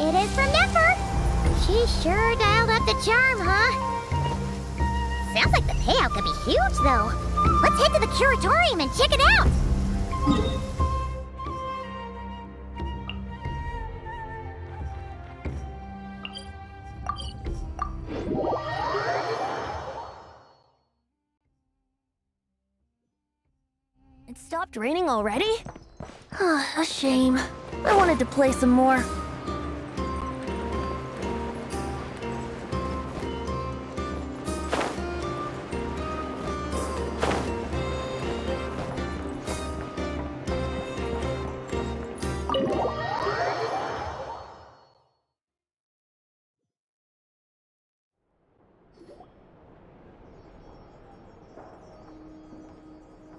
It is from Nefer. She sure dialed up the charm, huh? Sounds like the payout could be huge, though. Let's head to the Curatorium and check it out. It stopped raining already? A shame. I wanted to play some more.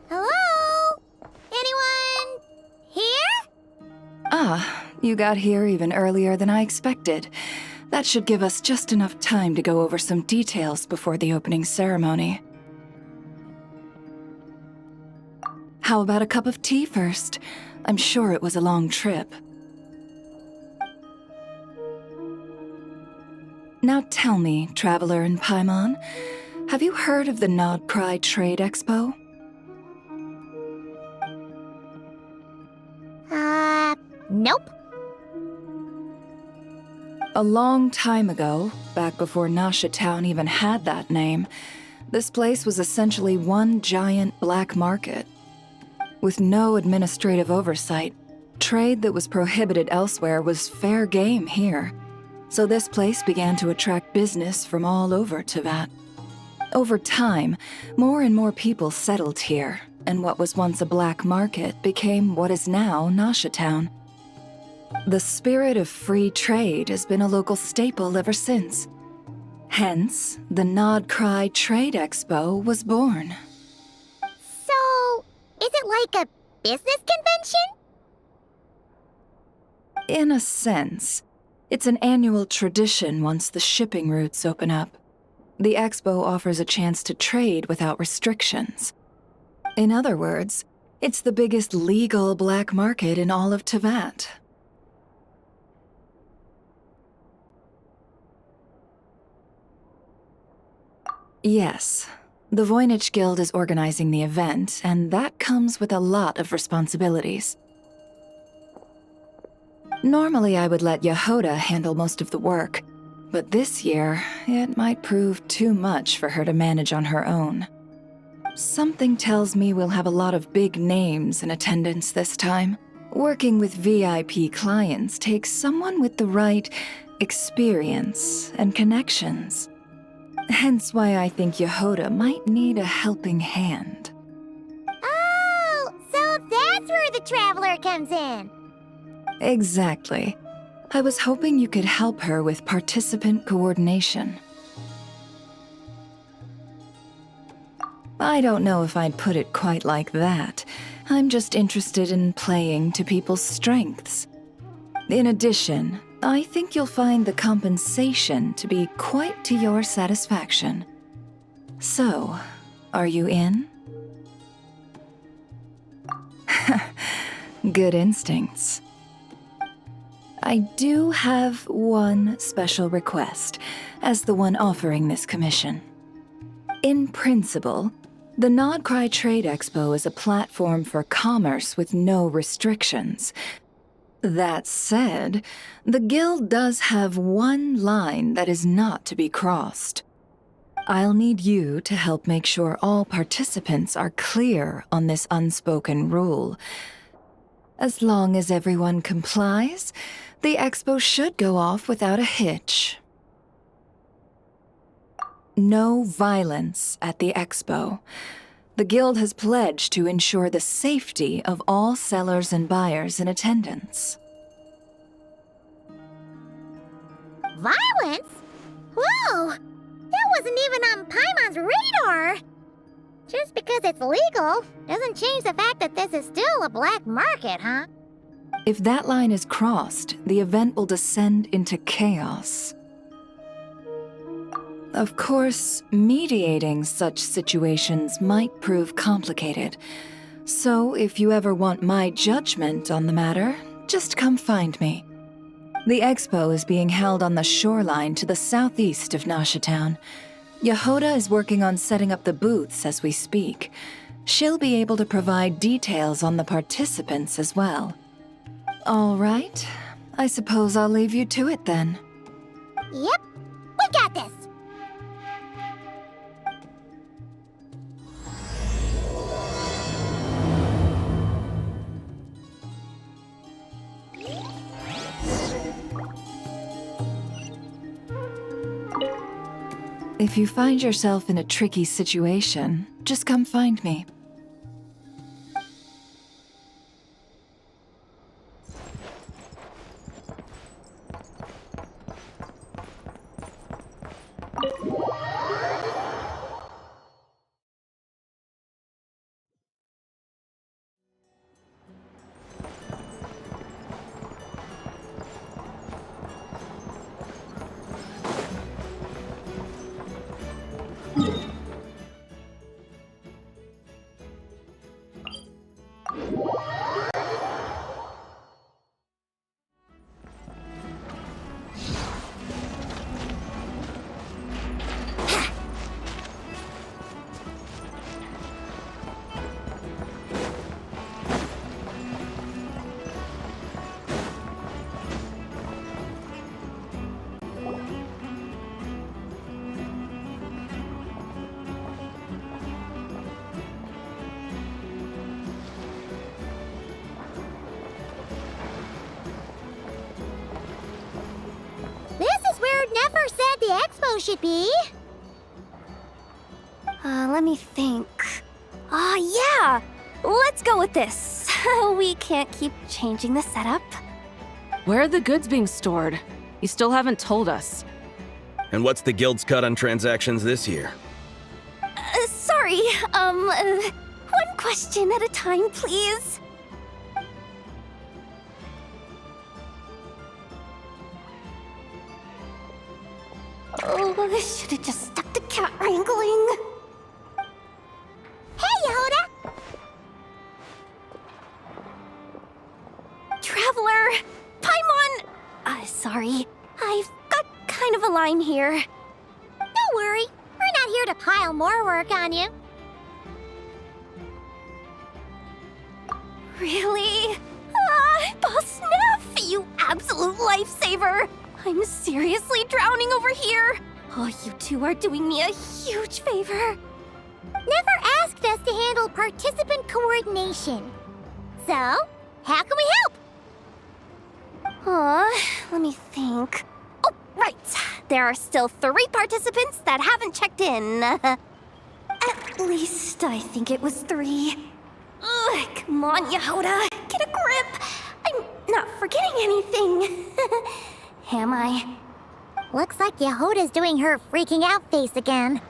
Hello? Anyone here? Ah, you got here even earlier than I expected. That should give us just enough time to go over some details before the opening ceremony. How about a cup of tea first? I'm sure it was a long trip. Now tell me, Traveler in Paimon, have you heard of the Nod-Krai Trade Expo? Nope. A long time ago, back before Nasha Town even had that name, this place was essentially one giant black market. With no administrative oversight, trade that was prohibited elsewhere was fair game here. So this place began to attract business from all over Teyvat. Over time, more and more people settled here, and what was once a black market became what is now Nasha Town. The spirit of free trade has been a local staple ever since. Hence, the Nod-Krai Trade Expo was born. So, is it like a business convention? In a sense, it's an annual tradition once the shipping routes open up. The expo offers a chance to trade without restrictions. In other words, it's the biggest legal black market in all of Teyvat. Yes, the Voynich Guild is organizing the event, and that comes with a lot of responsibilities. Normally I would let Yehoda handle most of the work, but this year, it might prove too much for her to manage on her own. Something tells me we'll have a lot of big names in attendance this time. Working with VIP clients takes someone with the right experience and connections. Hence why I think Yehoda might need a helping hand. Oh, so that's where the Traveler comes in. Exactly. I was hoping you could help her with participant coordination. I don't know if I'd put it quite like that. I'm just interested in playing to people's strengths. In addition, I think you'll find the compensation to be quite to your satisfaction. So, are you in? Good instincts. I do have one special request, as the one offering this commission. In principle, the Nod-Krai Trade Expo is a platform for commerce with no restrictions. That said, the Guild does have one line that is not to be crossed. I'll need you to help make sure all participants are clear on this unspoken rule. As long as everyone complies, the expo should go off without a hitch. No violence at the expo. The Guild has pledged to ensure the safety of all sellers and buyers in attendance. Violence? Whoa! That wasn't even on Paimon's radar! Just because it's legal doesn't change the fact that this is still a black market, huh? If that line is crossed, the event will descend into chaos. Of course, mediating such situations might prove complicated. So if you ever want my judgment on the matter, just come find me. The expo is being held on the shoreline to the southeast of Nasha Town. Yehoda is working on setting up the booths as we speak. She'll be able to provide details on the participants as well. All right. I suppose I'll leave you to it then. Yep, we got this. If you find yourself in a tricky situation, just come find me. This is where Nefer said the expo should be. Let me think. Yeah! Let's go with this. We can't keep changing the setup. Where are the goods being stored? You still haven't told us. And what's the guild's cut on transactions this year? Sorry, one question at a time, please. Oh, I should have just stuck to cat wrangling. Hey, Yehoda! Traveler! Paimon! Sorry. I've got kind of a line here. Don't worry, we're not here to pile more work on you. Really? Boss Neff, you absolute lifesaver! I'm seriously drowning over here. Oh, you two are doing me a huge favor. Nefer asked us to handle participant coordination. So, how can we help? Let me think. Oh, right. There are still 3 participants that haven't checked in. At least I think it was 3. Ugh, come on, Yehoda. Get a grip. I'm not forgetting anything. Am I? Looks like Yehoda's doing her freaking out face again.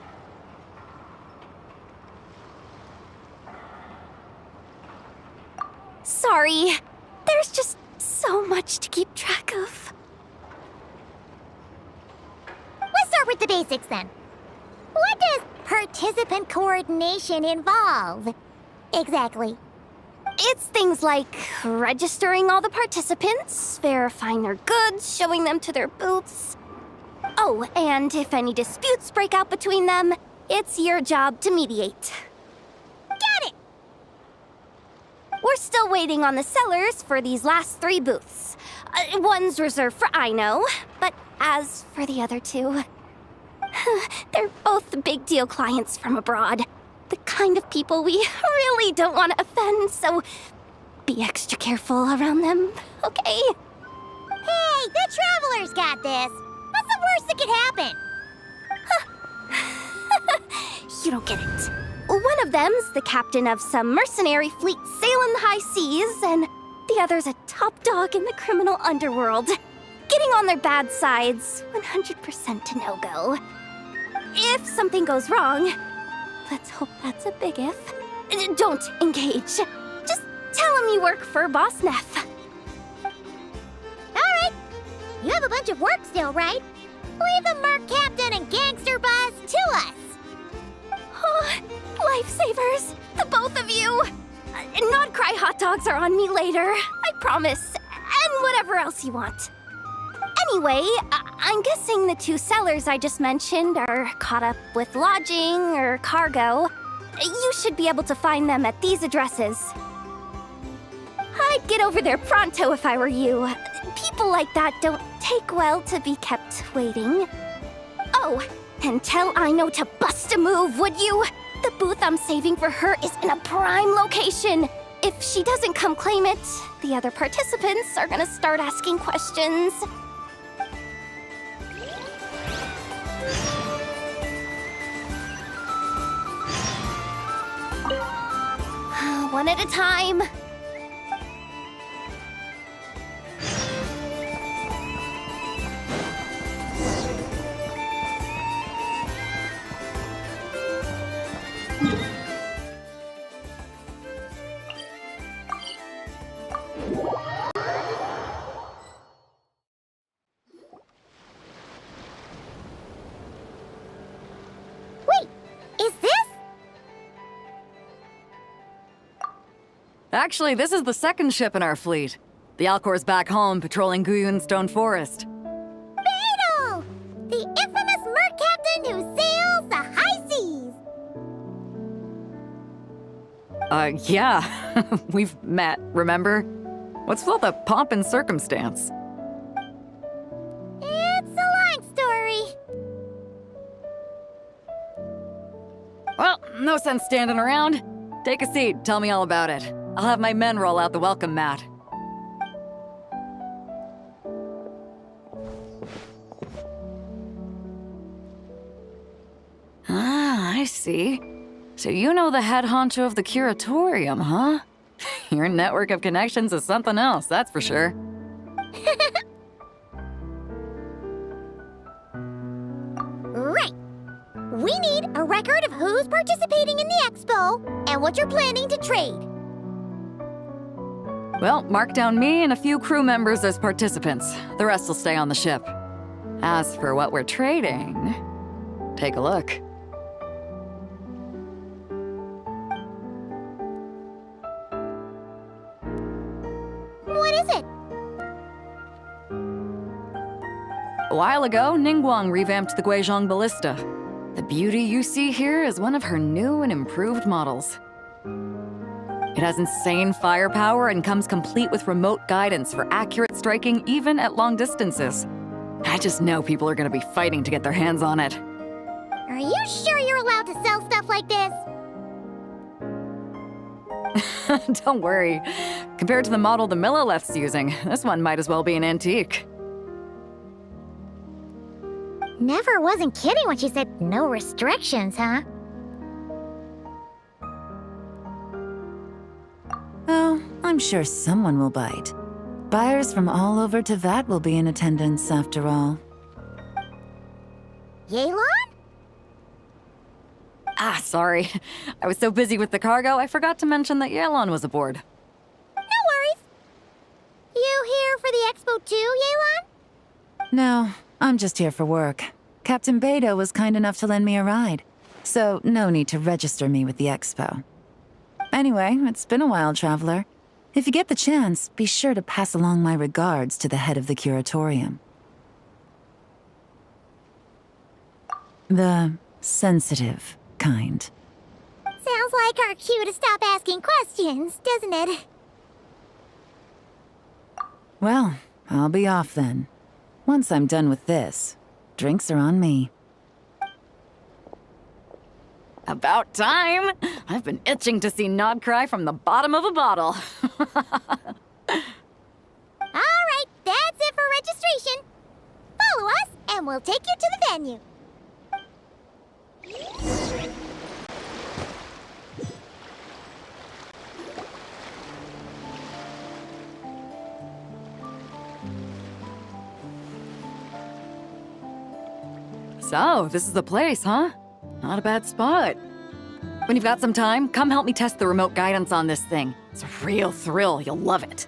Sorry. There's just so much to keep track of. Let's start with the basics then. What does participant coordination involve? Exactly. It's things like registering all the participants, verifying their goods, showing them to their booths. Oh, and if any disputes break out between them, it's your job to mediate. Got it! We're still waiting on the sellers for these last 3 booths. One's reserved for Ino, but as for the other 2, they're both big deal clients from abroad. The kind of people we really don't want to offend, so be extra careful around them, okay? Hey, the Traveler's got this. What's the worst that could happen? You don't get it. One of them's the captain of some mercenary fleet sailing the high seas, and the other's a top dog in the criminal underworld. Getting on their bad side's 100% a no-go. If something goes wrong, let's hope that's a big if, don't engage. Just tell him you work for Boss Neff. Alright. You have a bunch of work still, right? Leave the merc captain and gangster boss to us. Oh, lifesavers, the both of you. Nod-Krai hot dogs are on me later, I promise. And whatever else you want. Anyway, I'm guessing the two sellers I just mentioned are caught up with lodging or cargo. You should be able to find them at these addresses. I'd get over there pronto if I were you. People like that don't take well to be kept waiting. Oh, and tell Aino to bust a move, would you? The booth I'm saving for her is in a prime location. If she doesn't come claim it, the other participants are gonna start asking questions. One at a time. Wait, is this? Actually, this is the second ship in our fleet. The Alcor's back home patrolling Guyun Stone Forest. Beidou! The infamous merc captain who sails the high seas! Yeah. We've met, remember? What's with all the pomp and circumstance? It's a long story. Well, no sense standing around. Take a seat, tell me all about it. I'll have my men roll out the welcome mat. Ah, I see. So you know the head honcho of the Curatorium, huh? Your network of connections is something else, that's for sure. Right. We need a record of who's participating in the expo and what you're planning to trade. Well, mark down me and a few crew members as participants. The rest will stay on the ship. As for what we're trading, take a look. What is it? A while ago, Ningguang revamped the Guizhong Ballista. The beauty you see here is one of her new and improved models. It has insane firepower and comes complete with remote guidance for accurate striking even at long distances. I just know people are gonna be fighting to get their hands on it. Are you sure you're allowed to sell stuff like this? Don't worry. Compared to the model the Millileth's using, this one might as well be an antique. Nefer wasn't kidding when she said no restrictions, huh? Oh, I'm sure someone will bite. Buyers from all over Teyvat will be in attendance, after all. Yelan? Ah, sorry. I was so busy with the cargo, I forgot to mention that Yelan was aboard. No worries. You here for the expo too, Yelan? No, I'm just here for work. Captain Beidou was kind enough to lend me a ride, so no need to register me with the expo. Anyway, it's been a while, Traveler. If you get the chance, be sure to pass along my regards to the head of the Curatorium. The sensitive kind. Sounds like our cue to stop asking questions, doesn't it? Well, I'll be off then. Once I'm done with this, drinks are on me. About time! I've been itching to see Nod-Krai from the bottom of a bottle. Alright, that's it for registration. Follow us, and we'll take you to the venue. So, this is the place, huh? Not a bad spot. When you've got some time, come help me test the remote guidance on this thing. It's a real thrill, you'll love it.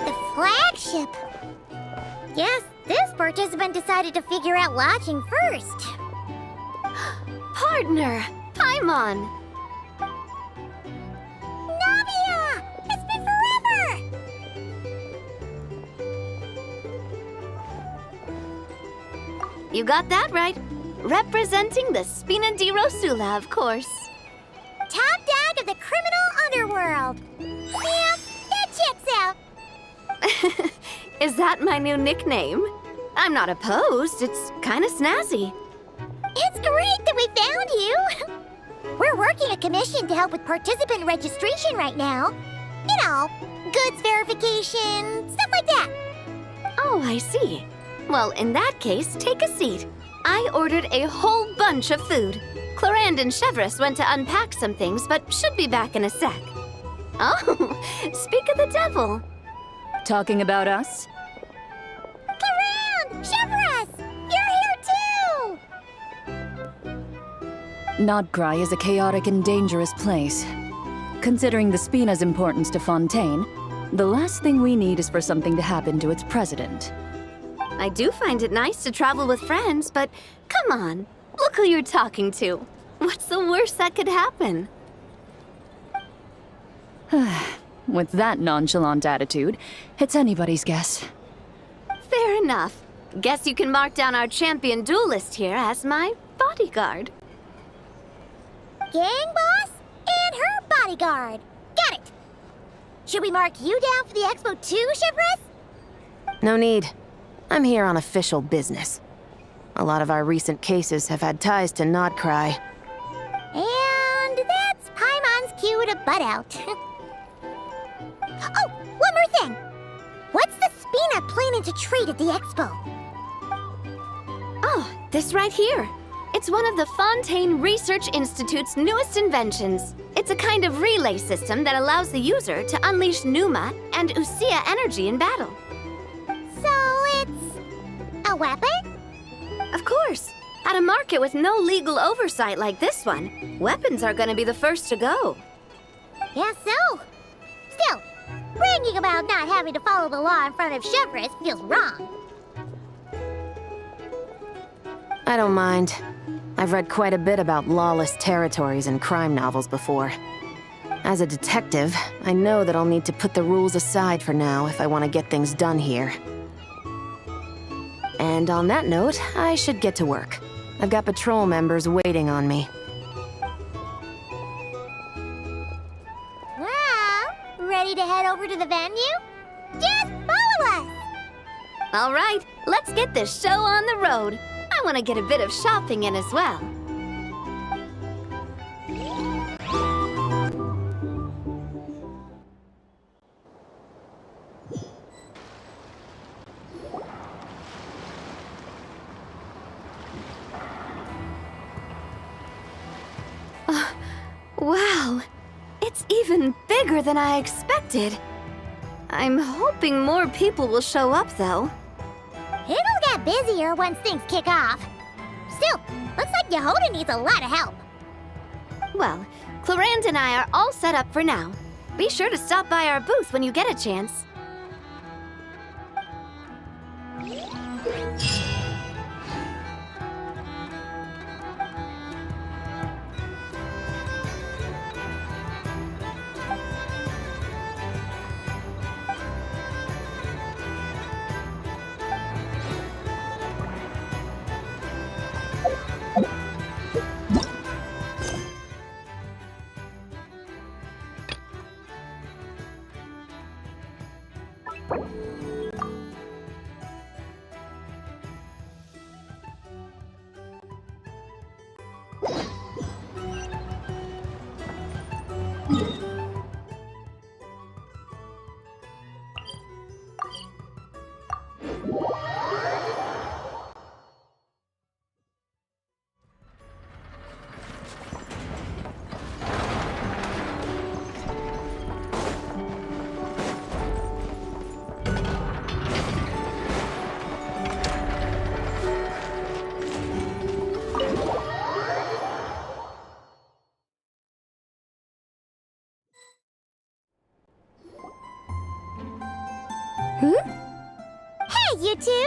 The flagship. Guess this participant decided to figure out lodging first. Partner, Paimon. Navia! It's been forever! You got that right. Representing the Spina di Rosula, of course. Top dog of the criminal underworld. Yeah, that checks out. Is that my new nickname? I'm not opposed. It's kind of snazzy. It's great that we found you. We're working a commission to help with participant registration right now. You know, goods verification, stuff like that. Oh, I see. Well, in that case, take a seat. I ordered a whole bunch of food. Clarand and Chevreuse went to unpack some things, but should be back in a sec. Oh, speak of the devil. Talking about us? Clarand! Chevreuse! You're here too! Nod-Krai is a chaotic and dangerous place. Considering the Spina's importance to Fontaine, the last thing we need is for something to happen to its president. I do find it nice to travel with friends, but come on, look who you're talking to. What's the worst that could happen? With that nonchalant attitude, it's anybody's guess. Fair enough. Guess you can mark down our champion duelist here as my bodyguard. Gang boss and her bodyguard. Got it. Should we mark you down for the expo too, Chevreuse? No need. I'm here on official business. A lot of our recent cases have had ties to Nod-Krai. And that's Paimon's cue to butt out. Oh, one more thing. What's the Spina planning to trade at the expo? Oh, this right here. It's one of the Fontaine Research Institute's newest inventions. It's a kind of relay system that allows the user to unleash Pneuma and Usia energy in battle. So it's a weapon? Of course. At a market with no legal oversight like this one, weapons are gonna be the first to go. Guess so. Still, bragging about not having to follow the law in front of Chevreuse feels wrong. I don't mind. I've read quite a bit about lawless territories and crime novels before. As a detective, I know that I'll need to put the rules aside for now if I want to get things done here. And on that note, I should get to work. I've got patrol members waiting on me. Well, ready to head over to the venue? Just follow us! All right, let's get this show on the road. I want to get a bit of shopping in as well. Wow, it's even bigger than I expected. I'm hoping more people will show up, though. It'll get busier once things kick off. Still, looks like Yehuda needs a lot of help. Well, Clarand and I are all set up for now. Be sure to stop by our booth when you get a chance. Hey, you two!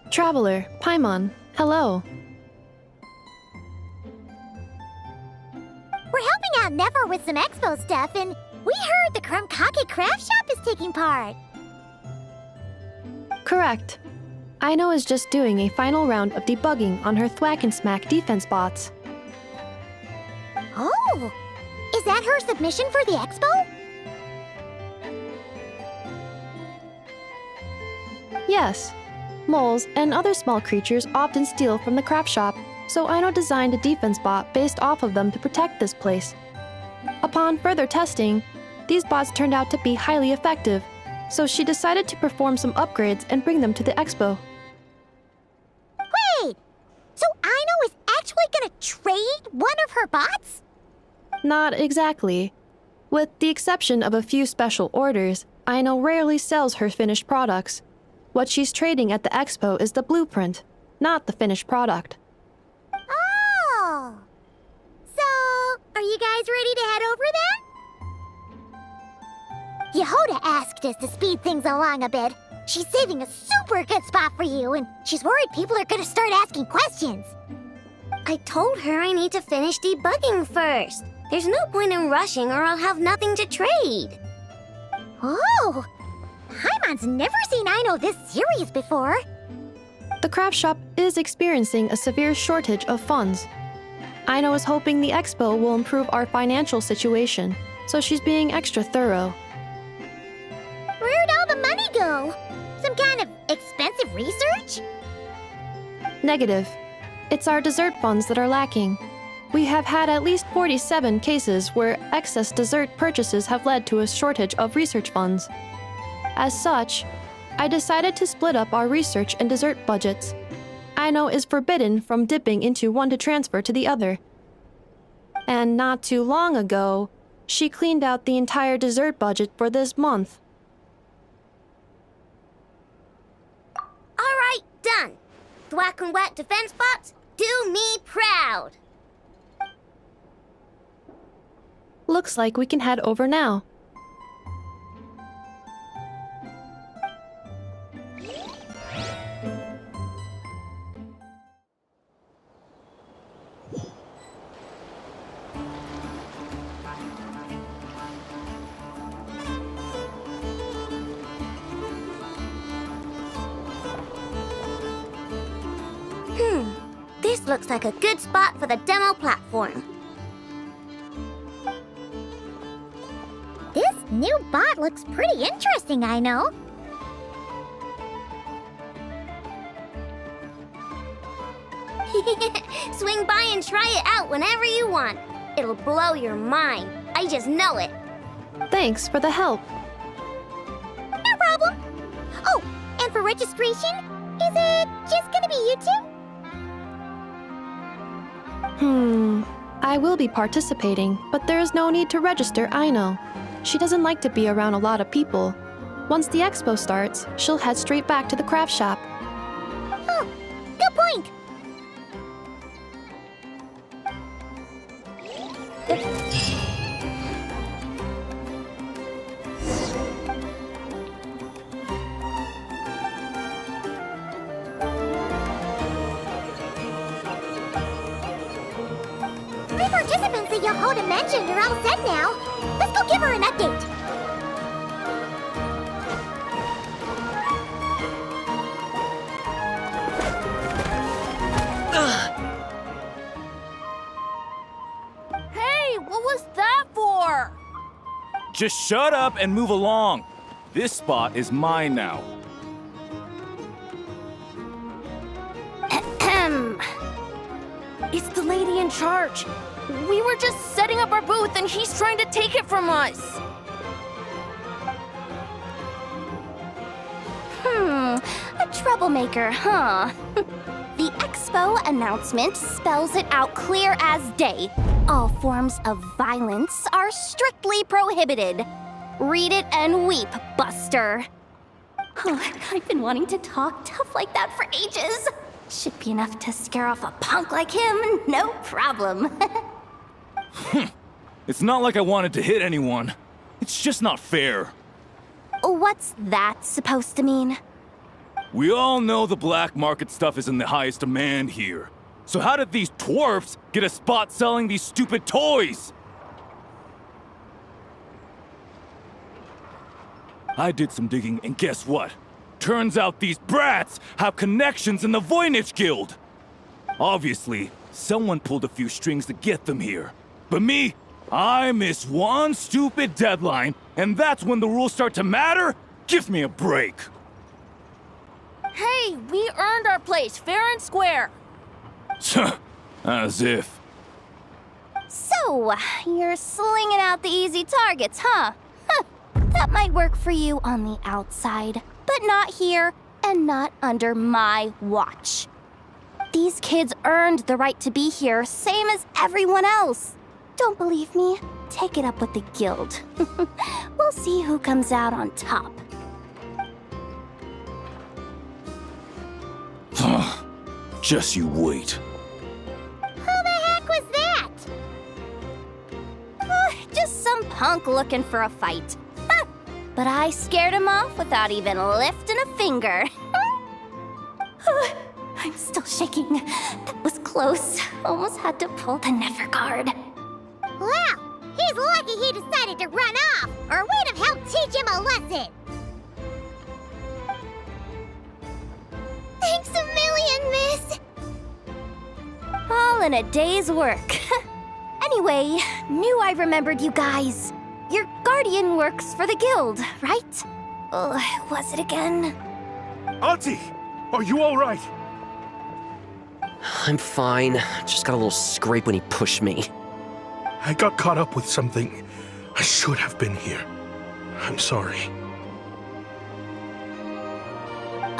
Traveler, Paimon, hello. We're helping out Nefer with some expo stuff, and we heard the Krumkake craft shop is taking part. Correct. Aino is just doing a final round of debugging on her thwack and smack defense bots. Oh! Is that her submission for the expo? Yes. Moles and other small creatures often steal from the craft shop, so Aino designed a defense bot based off of them to protect this place. Upon further testing, these bots turned out to be highly effective, so she decided to perform some upgrades and bring them to the expo. Wait! So Aino is actually gonna trade one of her bots? Not exactly. With the exception of a few special orders, Aino rarely sells her finished products. What she's trading at the expo is the blueprint, not the finished product. Oh! So, are you guys ready to head over then? Yehoda asked us to speed things along a bit. She's saving a super good spot for you, and she's worried people are gonna start asking questions. I told her I need to finish debugging first. There's no point in rushing or I'll have nothing to trade. Oh! Paimon's never seen Aino this serious before. The craft shop is experiencing a severe shortage of funds. Aino is hoping the expo will improve our financial situation, so she's being extra thorough. Where'd all the money go? Some kind of expensive research? Negative. It's our dessert funds that are lacking. We have had at least 47 cases where excess dessert purchases have led to a shortage of research funds. As such, I decided to split up our research and dessert budgets. Aino is forbidden from dipping into one to transfer to the other. And not too long ago, she cleaned out the entire dessert budget for this month. All right, done. Thwack and whack defense bots, do me proud. Looks like we can head over now. This looks like a good spot for the demo platform. This new bot looks pretty interesting, Aino. Swing by and try it out whenever you want. It'll blow your mind. I just know it. Thanks for the help. No problem. Oh, and for registration, is it just gonna be you two? I will be participating, but there is no need to register, Aino. She doesn't like to be around a lot of people. Once the expo starts, she'll head straight back to the craft shop. Oh, good point. The participants that Yehoda mentioned are all set now. Let's go give her an update. Hey, what was that for? Just shut up and move along. This spot is mine now. It's the lady in charge. We were just setting up our booth and he's trying to take it from us. A troublemaker, huh? The expo announcement spells it out clear as day. All forms of violence are strictly prohibited. Read it and weep, Buster. Oh, I've been wanting to talk tough like that for ages. Should be enough to scare off a punk like him, no problem. It's not like I wanted to hit anyone. It's just not fair. What's that supposed to mean? We all know the black market stuff is in the highest demand here. So how did these dwarfs get a spot selling these stupid toys? I did some digging, and guess what? Turns out these brats have connections in the Voynich Guild. Obviously, someone pulled a few strings to get them here. But me, I miss one stupid deadline, and that's when the rules start to matter? Give me a break. Hey, we earned our place fair and square. As if. So, you're slinging out the easy targets, huh? That might work for you on the outside, but not here and not under my watch. These kids earned the right to be here, same as everyone else. Don't believe me? Take it up with the guild. We'll see who comes out on top. Just you wait. Who the heck was that? Just some punk looking for a fight. But I scared him off without even lifting a finger. I'm still shaking. That was close. Almost had to pull the Nefer card. Well, he's lucky he decided to run off, or we'd have helped teach him a lesson. Thanks a million, miss. All in a day's work. Anyway, knew I remembered you guys. Your guardian works for the guild, right? Was it again? Auntie, are you all right? I'm fine. Just got a little scrape when he pushed me. I got caught up with something. I should have been here. I'm sorry.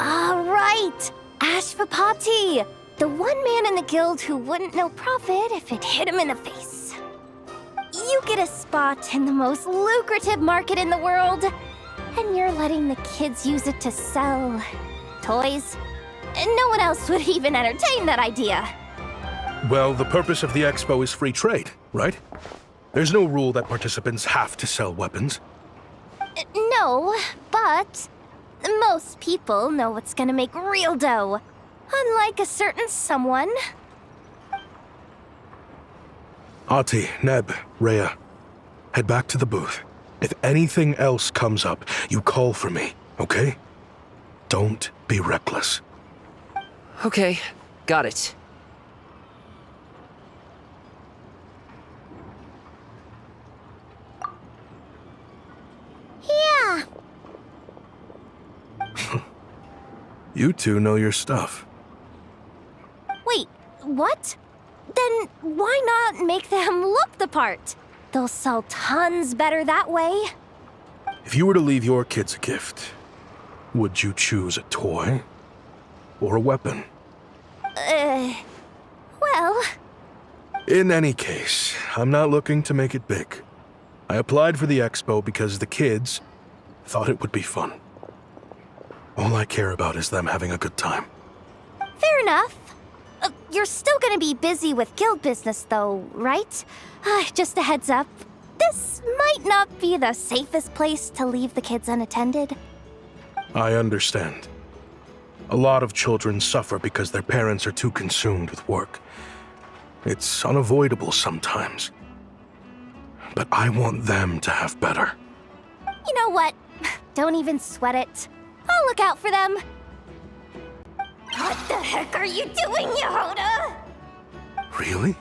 All right, Ashvapati, the one man in the guild who wouldn't know profit if it hit him in the face. You get a spot in the most lucrative market in the world, and you're letting the kids use it to sell toys. No one else would even entertain that idea. Well, the purpose of the expo is free trade, right? There's no rule that participants have to sell weapons. No, but most people know what's gonna make real dough. Unlike a certain someone. Ati, Neb, Rhea, head back to the booth. If anything else comes up, you call for me, okay? Don't be reckless. Okay, got it. Yeah. You two know your stuff. Wait, what? Then why not make them look the part? They'll sell tons better that way. If you were to leave your kids a gift, would you choose a toy or a weapon? Well... In any case, I'm not looking to make it big. I applied for the expo because the kids thought it would be fun. All I care about is them having a good time. Fair enough. You're still gonna be busy with guild business though, right? Just a heads up. This might not be the safest place to leave the kids unattended. I understand. A lot of children suffer because their parents are too consumed with work. It's unavoidable sometimes. But I want them to have better. You know what? Don't even sweat it. I'll look out for them. What the heck are you doing, Yehoda? Really?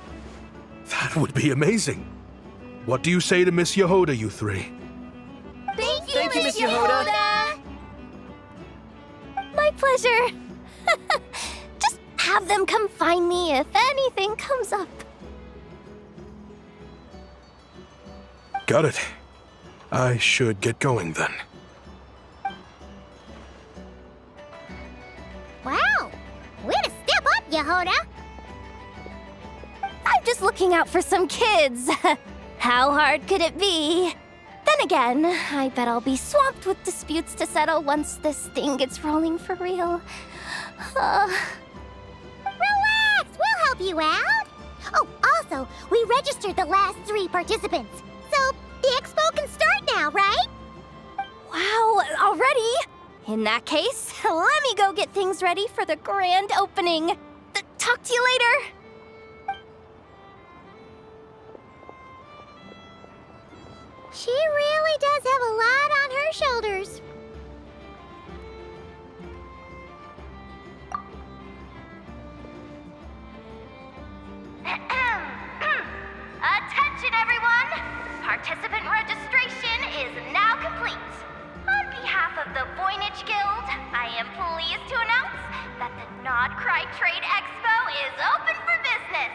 That would be amazing. What do you say to Miss Yehoda, you three? Thank you, Miss Yehoda! My pleasure. Just have them come find me if anything comes up. Got it. I should get going then. Mahona. I'm just looking out for some kids. How hard could it be? Then again, I bet I'll be swamped with disputes to settle once this thing gets rolling for real. Relax, we'll help you out. Oh, also, we registered the last 3 participants. So, the expo can start now, right? Wow, already? In that case, let me go get things ready for the grand opening. Talk to you later. She really does have a lot on her shoulders. Attention, everyone! Participant registration is now complete. On behalf of the Voynich Guild, I am pleased to announce that the Nod-Krai Trade Expo is open for business.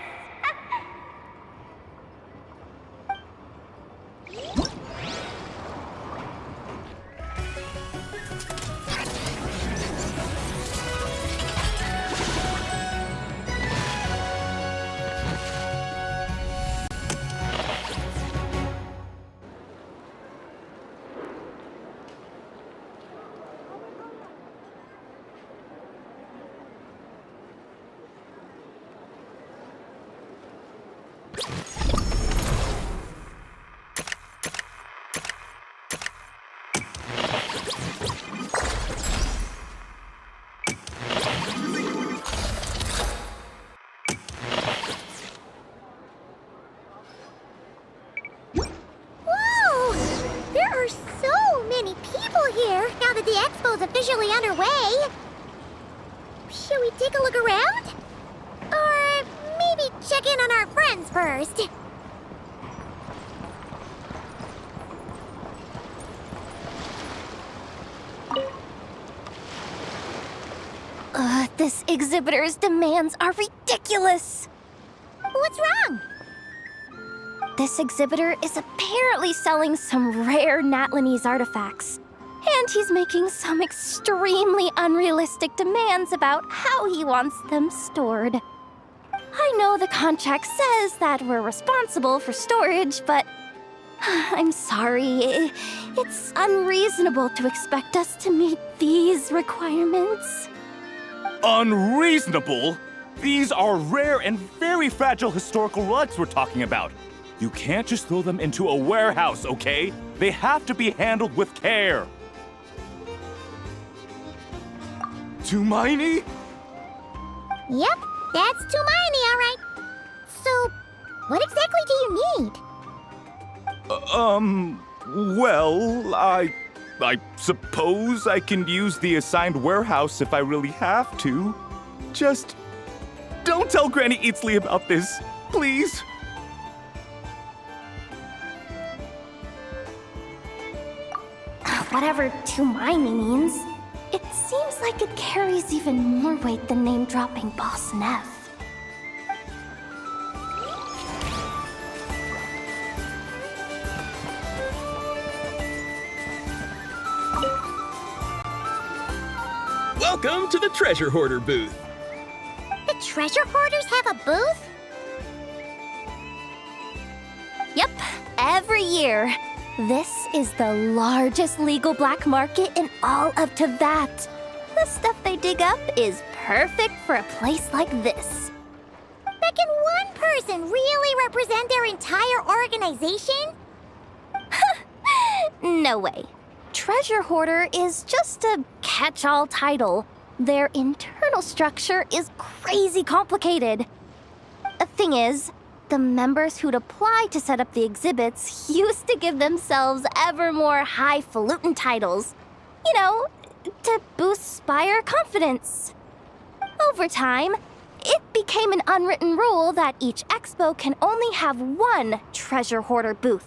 Officially underway. Should we take a look around? Or maybe check in on our friends first? This exhibitor's demands are ridiculous. What's wrong? This exhibitor is apparently selling some rare Natlanese artifacts. And he's making some extremely unrealistic demands about how he wants them stored. I know the contract says that we're responsible for storage, but I'm sorry. It's unreasonable to expect us to meet these requirements. Unreasonable? These are rare and very fragile historical relics we're talking about. You can't just throw them into a warehouse, okay? They have to be handled with care. Tumaini? Yep, that's Tumaini, all right. So, what exactly do you need? Well, I suppose I can use the assigned warehouse if I really have to. Just don't tell Granny Eatsley about this, please. Whatever Tumaini means. It seems like it carries even more weight than name-dropping Boss Neff. Welcome to the Treasure Hoarder booth. The treasure hoarders have a booth? Yep, every year. This is the largest legal black market in all of Teyvat. The stuff they dig up is perfect for a place like this. But can one person really represent their entire organization? No way. Treasure Hoarder is just a catch-all title. Their internal structure is crazy complicated. The thing is, the members who'd apply to set up the exhibits used to give themselves ever more highfalutin titles. You know, to boost Spire confidence. Over time, it became an unwritten rule that each expo can only have one treasure hoarder booth.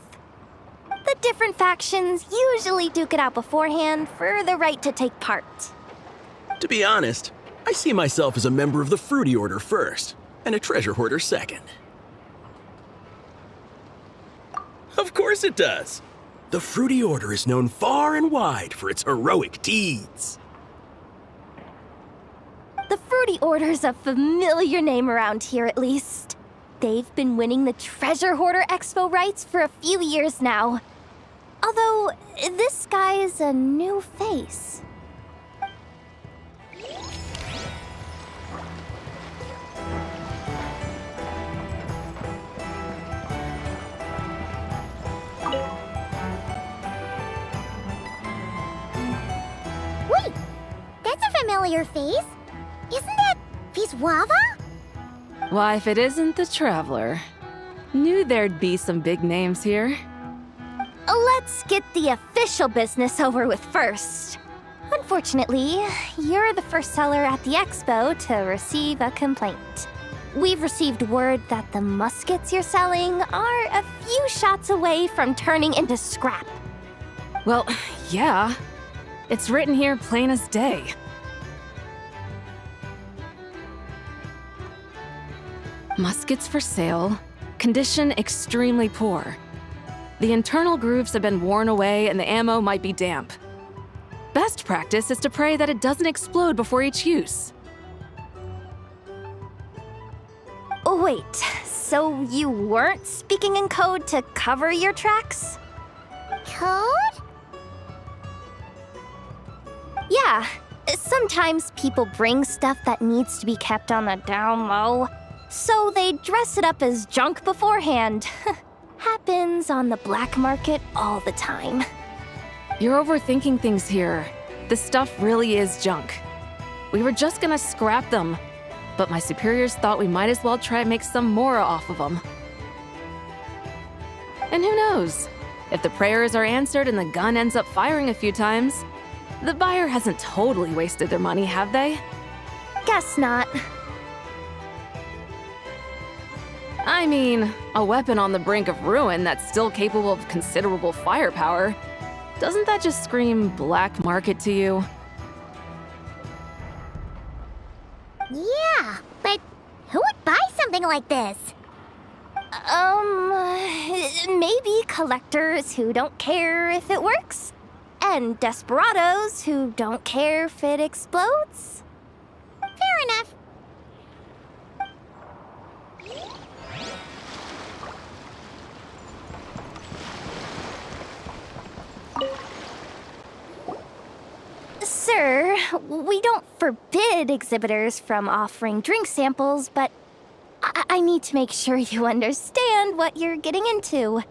The different factions usually duke it out beforehand for the right to take part. To be honest, I see myself as a member of the Fruity Order first, and a treasure hoarder second. Of course it does. The Fruity Order is known far and wide for its heroic deeds. The Fruity Fruity Order's a familiar name around here, at least. They've been winning the Treasure Hoarder Expo rights for a few years now. Although, this guy's a new face. Wait, that's a familiar face. Isn't that Viswava? Why, if it isn't the Traveler. Knew there'd be some big names here. Let's get the official business over with first. Unfortunately, you're the first seller at the expo to receive a complaint. We've received word that the muskets you're selling are a few shots away from turning into scrap. Well, yeah. It's written here plain as day. Muskets for sale. Condition extremely poor. The internal grooves have been worn away and the ammo might be damp. Best practice is to pray that it doesn't explode before each use. Oh, wait, so you weren't speaking in code to cover your tracks? Code? Yeah, sometimes people bring stuff that needs to be kept on the down low, so they dress it up as junk beforehand. Happens on the black market all the time. You're overthinking things here. This stuff really is junk. We were just gonna scrap them, but my superiors thought we might as well try and make some more off of them. And who knows? If the prayers are answered and the gun ends up firing a few times, the buyer hasn't totally wasted their money, have they? Guess not. I mean, a weapon on the brink of ruin that's still capable of considerable firepower. Doesn't that just scream black market to you? Yeah, but who would buy something like this? Maybe collectors who don't care if it works, and desperados who don't care if it explodes. Fair enough. Sir, we don't forbid exhibitors from offering drink samples, but I need to make sure you understand what you're getting into.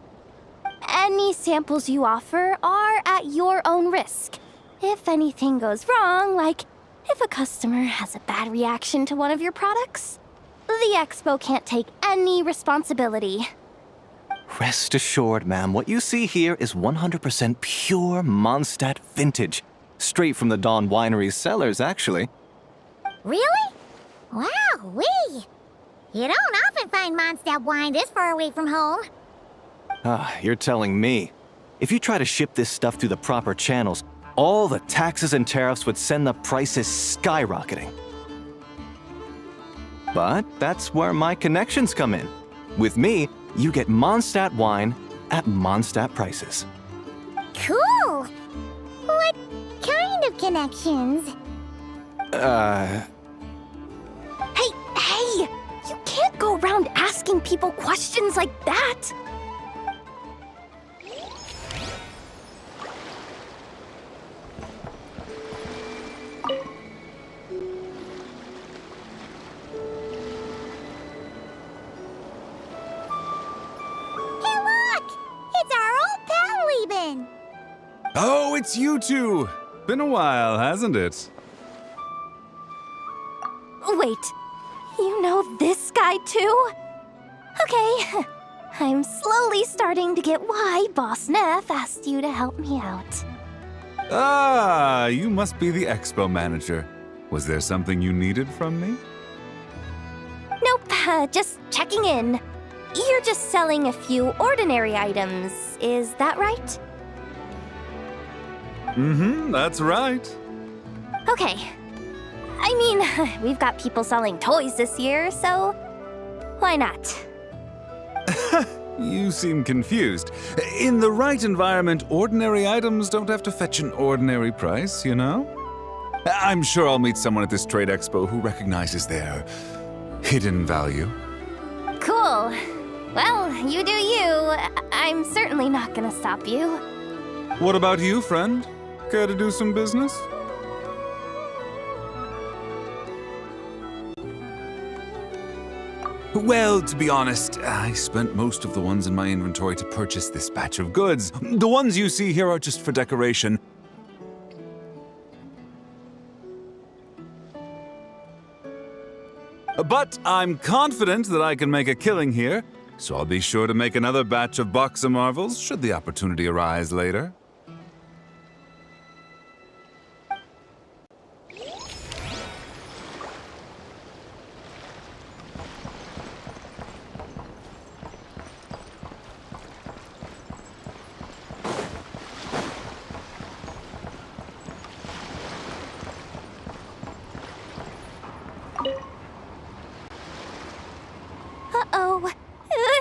Any samples you offer are at your own risk. If anything goes wrong, like if a customer has a bad reaction to one of your products, the expo can't take any responsibility. Rest assured, ma'am, what you see here is 100% pure Mondstadt vintage. Straight from the Dawn Winery's cellars, actually. Really? Wow-wee! You don't often find Mondstadt wine this far away from home. You're telling me. If you try to ship this stuff through the proper channels, all the taxes and tariffs would send the prices skyrocketing. But that's where my connections come in. With me, you get Mondstadt wine at Mondstadt prices. Cool! What kind of connections? Hey! You can't go around asking people questions like that! Hey, look! It's our old pal Lieben! Oh, it's you two! Been a while, hasn't it? Wait, you know this guy too? Okay, I'm slowly starting to get why Boss Neff asked you to help me out. Ah, you must be the expo manager. Was there something you needed from me? Nope, just checking in. You're just selling a few ordinary items, is that right? Mm-hmm, that's right. Okay. I mean, we've got people selling toys this year, so why not? You seem confused. In the right environment, ordinary items don't have to fetch an ordinary price, you know? I'm sure I'll meet someone at this trade expo who recognizes their hidden value. Cool. Well, you do you. I'm certainly not gonna stop you. What about you, friend? Care to do some business? Well, to be honest, I spent most of the ones in my inventory to purchase this batch of goods. The ones you see here are just for decoration. But I'm confident that I can make a killing here, so I'll be sure to make another batch of Box of Marvels should the opportunity arise later. Uh-oh.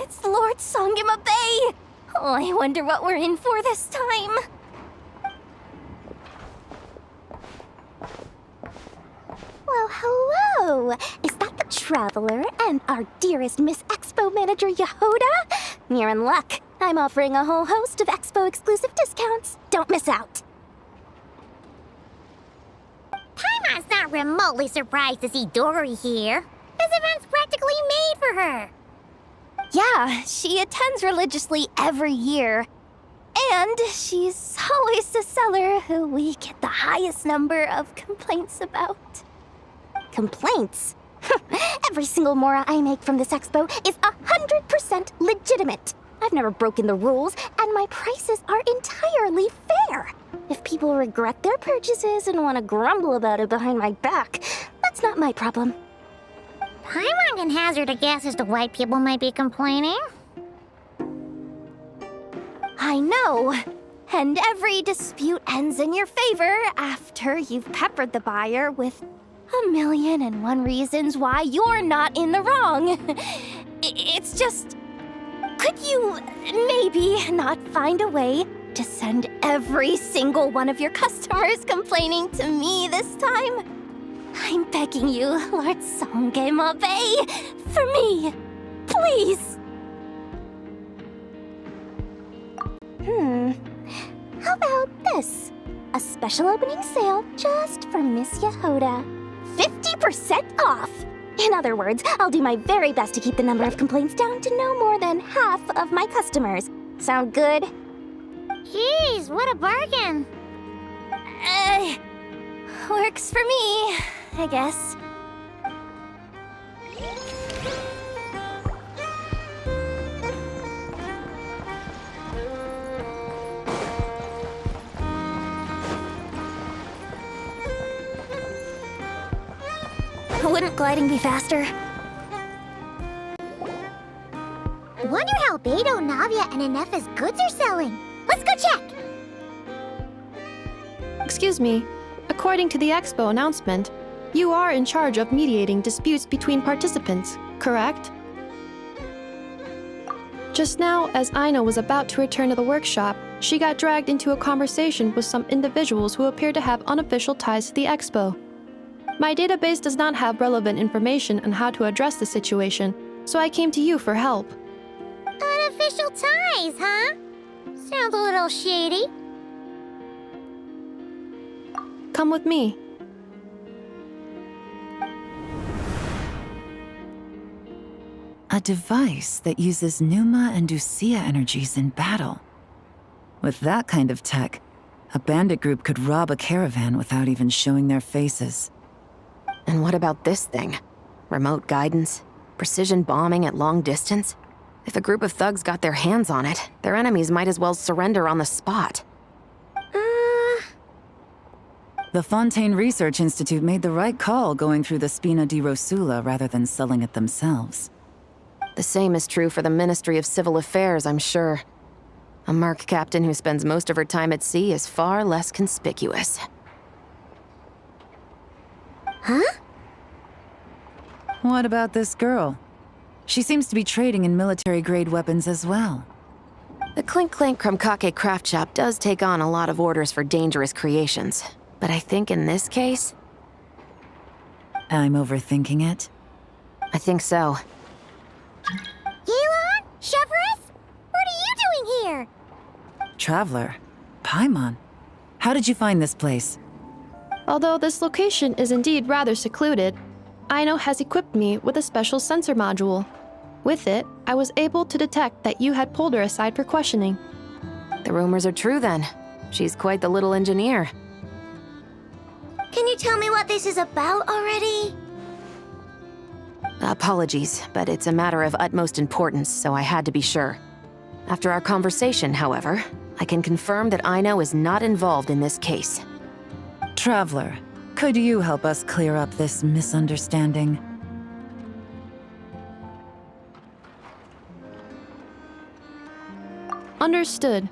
It's Lord Songima Bay! Oh, I wonder what we're in for this time. Well, hello! Is that the Traveler and our dearest Miss Expo Manager Yehoda? You're in luck. I'm offering a whole host of Expo-exclusive discounts. Don't miss out. Paimon's not remotely surprised to see Dory here. This event's practically made for her. Yeah, she attends religiously every year. And she's always the seller who we get the highest number of complaints about. Complaints? Every single mora I make from this expo is 100% legitimate. I've never broken the rules, and my prices are entirely fair. If people regret their purchases and want to grumble about it behind my back, that's not my problem. Paimon can hazard a guess as to why people might be complaining. I know. And every dispute ends in your favor after you've peppered the buyer with 1,000,001 reasons why you're not in the wrong. It's just... Could you maybe not find a way to send every single one of your customers complaining to me this time? I'm begging you, Lord Songema Bay, for me, please. How about this? A special opening sale just for Miss Yehoda. 50% off! In other words, I'll do my very best to keep the number of complaints down to no more than half of my customers. Sound good? Jeez, what a bargain. Works for me, I guess. Wouldn't gliding be faster? Wonder how Beidou, Navia, and Nefer's goods are selling. Let's go check! Excuse me. According to the expo announcement, you are in charge of mediating disputes between participants, correct? Just now, as Aino was about to return to the workshop, she got dragged into a conversation with some individuals who appear to have unofficial ties to the expo. My database does not have relevant information on how to address the situation, so I came to you for help. Unofficial ties, huh? Sounds a little shady. Come with me. A device that uses Pneuma and Ducia energies in battle. With that kind of tech, a bandit group could rob a caravan without even showing their faces. And what about this thing? Remote guidance? Precision bombing at long distance? If a group of thugs got their hands on it, their enemies might as well surrender on the spot. The Fontaine Research Institute made the right call going through the Spina di Rosula rather than selling it themselves. The same is true for the Ministry of Civil Affairs, I'm sure. A merc captain who spends most of her time at sea is far less conspicuous. Huh? What about this girl? She seems to be trading in military-grade weapons as well. The Clink Clank Krumkake craft shop does take on a lot of orders for dangerous creations, But I think in this case, I'm overthinking it. I think so. Yelan? Chevreuse? What are you doing here? Traveler. Paimon. How did you find this place? Although this location is indeed rather secluded, Aino has equipped me with a special sensor module. With it, I was able to detect that you had pulled her aside for questioning. The rumors are true then. She's quite the little engineer. Can you tell me what this is about already? Apologies, but it's a matter of utmost importance, so I had to be sure. After our conversation, however, I can confirm that Aino is not involved in this case. Traveler, could you help us clear up this misunderstanding? Understood.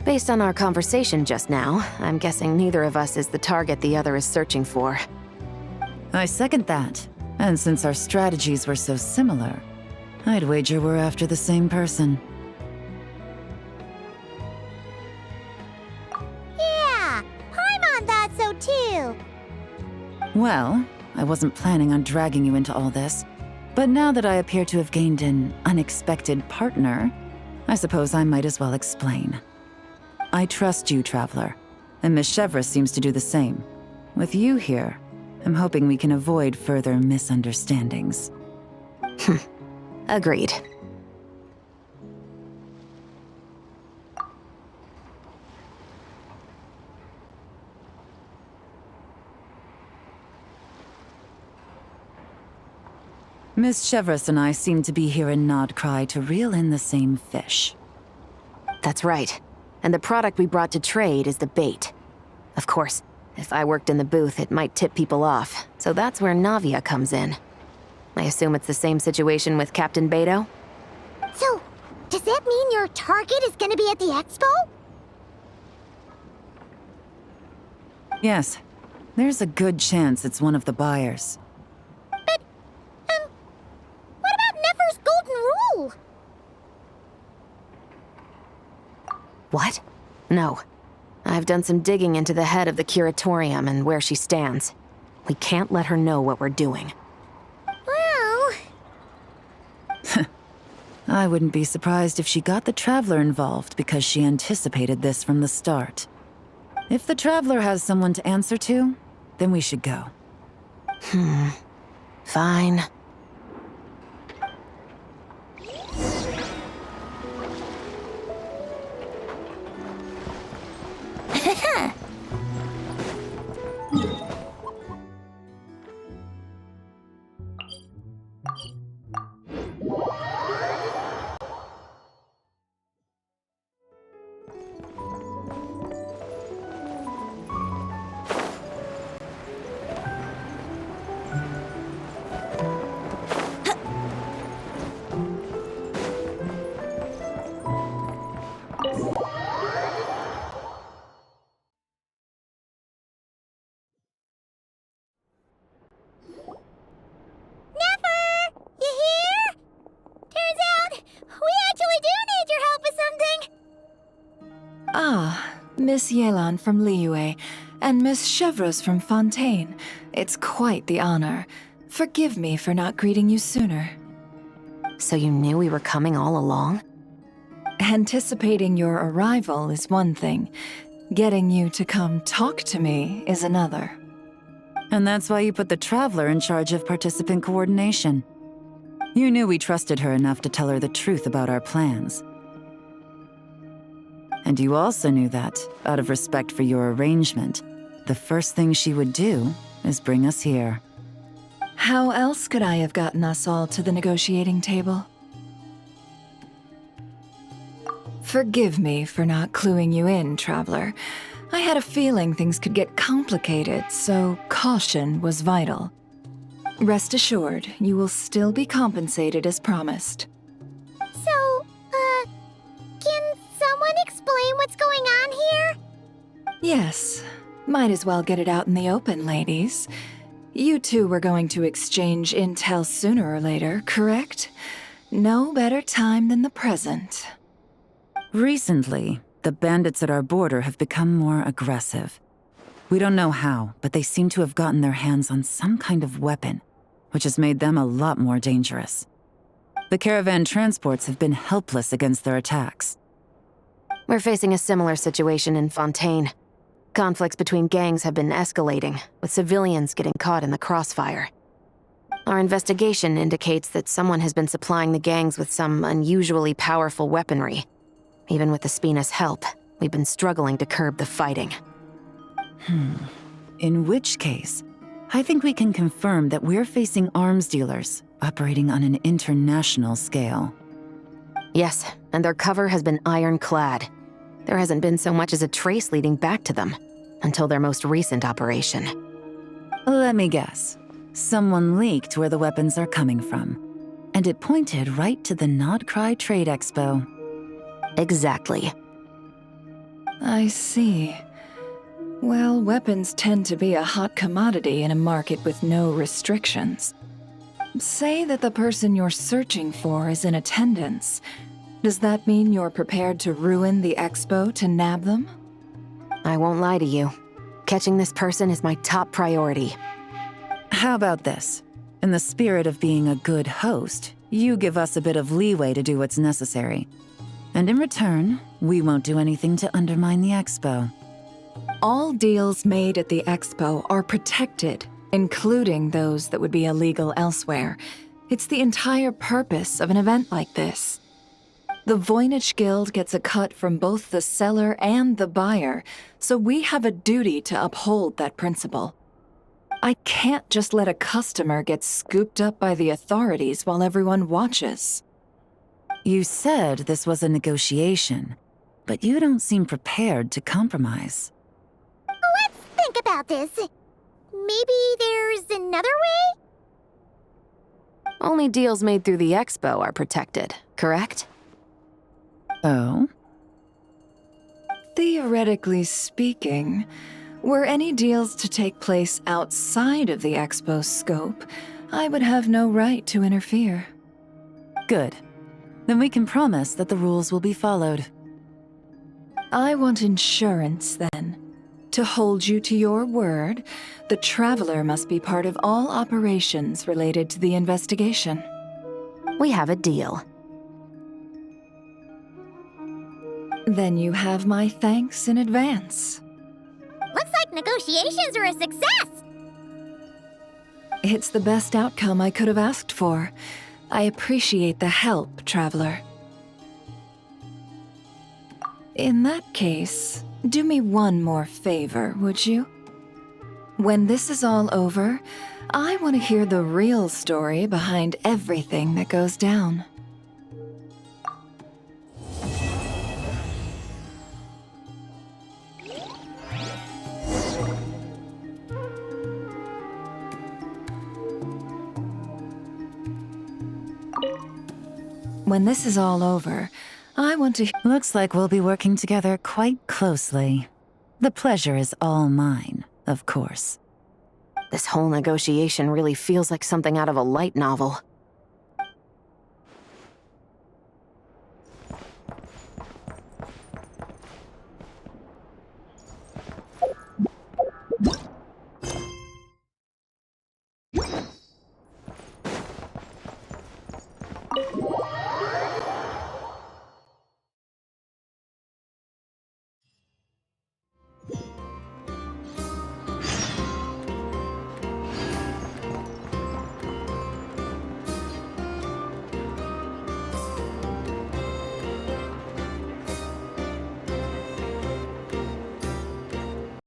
Based on our conversation just now, I'm guessing neither of us is the target the other is searching for. I second that. And since our strategies were so similar, I'd wager we're after the same person. Yeah, Paimon thought so too. Well, I wasn't planning on dragging you into all this, but now that I appear to have gained an unexpected partner, I suppose I might as well explain. I trust you, Traveler, and Miss Chevreuse seems to do the same. With you here, I'm hoping we can avoid further misunderstandings. Agreed. Miss Chevreuse and I seem to be here in Nod-Krai to reel in the same fish. That's right. And the product we brought to trade is the bait. Of course, if I worked in the booth, it might tip people off, so that's where Navia comes in. I assume it's the same situation with Captain Beidou? So, does that mean your target is gonna be at the expo? Yes, there's a good chance it's one of the buyers. But, what about Nefer's golden rule? What? No. I've done some digging into the head of the Curatorium and where she stands. We can't let her know what we're doing. Well... I wouldn't be surprised if she got the Traveler involved because she anticipated this from the start. If the Traveler has someone to answer to, then we should go. Fine. Miss Yelan from Liyue, and Miss Chevreuse from Fontaine. It's quite the honor. Forgive me for not greeting you sooner. So you knew we were coming all along? Anticipating your arrival is one thing. Getting you to come talk to me is another. And that's why you put the Traveler in charge of participant coordination. You knew we trusted her enough to tell her the truth about our plans. And you also knew that, out of respect for your arrangement, the first thing she would do is bring us here. How else could I have gotten us all to the negotiating table? Forgive me for not cluing you in, Traveler. I had a feeling things could get complicated, so caution was vital. Rest assured, you will still be compensated as promised. So, can someone explain what's going on here? Yes. Might as well get it out in the open, ladies. You two were going to exchange intel sooner or later, correct? No better time than the present. Recently, the bandits at our border have become more aggressive. We don't know how, but they seem to have gotten their hands on some kind of weapon, which has made them a lot more dangerous. The caravan transports have been helpless against their attacks. We're facing a similar situation in Fontaine. Conflicts between gangs have been escalating, with civilians getting caught in the crossfire. Our investigation indicates that someone has been supplying the gangs with some unusually powerful weaponry. Even with the Spina's help, we've been struggling to curb the fighting. In which case, I think we can confirm that we're facing arms dealers operating on an international scale. Yes, and their cover has been ironclad. There hasn't been so much as a trace leading back to them, until their most recent operation. Let me guess. Someone leaked where the weapons are coming from, and it pointed right to the Nod-Krai Trade Expo. Exactly. I see. Well, weapons tend to be a hot commodity in a market with no restrictions. Say that the person you're searching for is in attendance. Does that mean you're prepared to ruin the expo to nab them? I won't lie to you. Catching this person is my top priority. How about this? In the spirit of being a good host, you give us a bit of leeway to do what's necessary. And in return, we won't do anything to undermine the expo. All deals made at the expo are protected, including those that would be illegal elsewhere. It's the entire purpose of an event like this. The Voynich Guild gets a cut from both the seller and the buyer, so we have a duty to uphold that principle. I can't just let a customer get scooped up by the authorities while everyone watches. You said this was a negotiation, but you don't seem prepared to compromise. Let's think about this. Maybe there's another way? Only deals made through the expo are protected, correct? Oh? Theoretically speaking, were any deals to take place outside of the expo's scope, I would have no right to interfere. Good. Then we can promise that the rules will be followed. I want insurance, then. To hold you to your word, the Traveler must be part of all operations related to the investigation. We have a deal. Then you have my thanks in advance. Looks like negotiations are a success! It's the best outcome I could have asked for. I appreciate the help, Traveler. In that case, do me one more favor, would you? When this is all over, I want to hear the real story behind everything that goes down. When this is all over, I want to... Looks like we'll be working together quite closely. The pleasure is all mine, of course. This whole negotiation really feels like something out of a light novel.